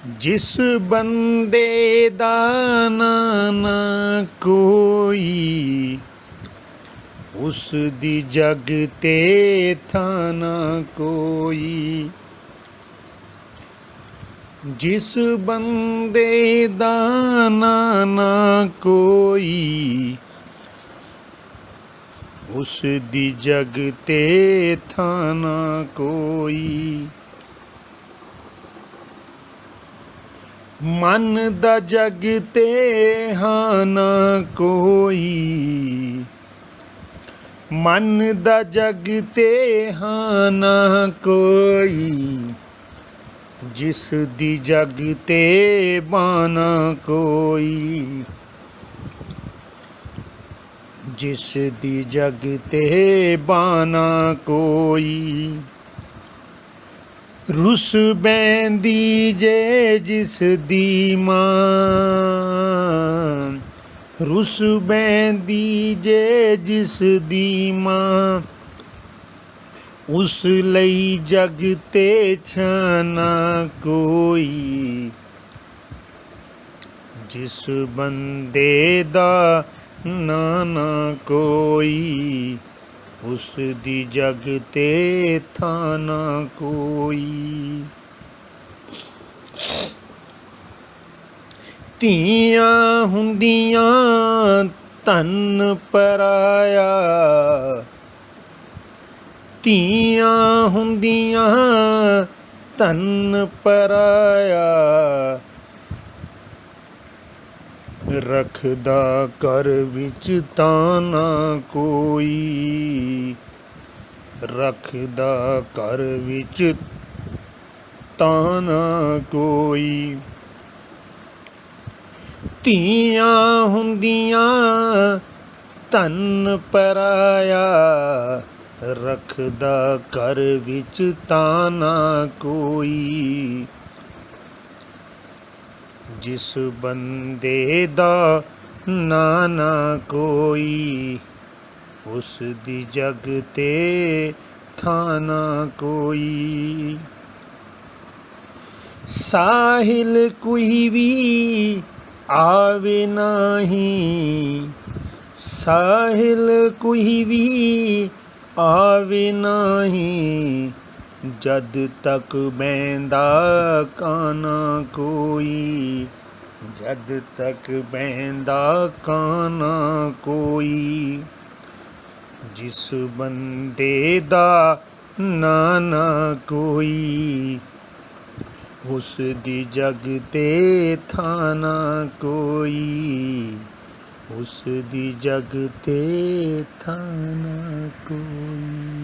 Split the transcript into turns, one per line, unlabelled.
जिस बंदे दा ना कोई, उस दी जग ते थाना कोई। जिस बंदे दा ना कोई, उस दी जग ते थाना कोई। मन दा जग ते हाना कोई, मन दा जग ते हाना कोई। जिस दी जग ते बाना कोई, जिस दी जग ते बाना कोई। रुस बैंदी जे जिस दी मां, रुस बैंदी जे जिस दी मां। उस लई जग ते छाना कोई। जिस बंदे दा ना कोई, उस दी जग ते थाना कोई। ਧੀਆਂ ਹੁੰਦੀਆਂ ਧਨ ਪਰਾਇਆ, ਧੀਆਂ ਹੁੰਦੀਆਂ ਧਨ ਪਰਾਇਆ। ਰੱਖਦਾ ਘਰ ਵਿੱਚ ਤਾਨਾ ਕੋਈ, ਰੱਖਦਾ ਘਰ ਵਿੱਚ ਤਾਨਾ ਕੋਈ। ਧੀਆਂ ਹੁੰਦੀਆਂ ਧਨ ਪਰਾਇਆ, ਰੱਖਦਾ ਘਰ ਵਿੱਚ ਤਾਨਾ ਕੋਈ। जिस बंदे दा ना कोई, उस दी जग ते थाना कोई। साहिल कोई भी आवे नहीं, साहिल कोई भी आवे नहीं। जद तक बैंदा काना कोई, जद तक बैंदा काना कोई। जिस बंदे दा ना कोई, उस दी जग ते थाना कोई, उस दी जग ते थाना कोई।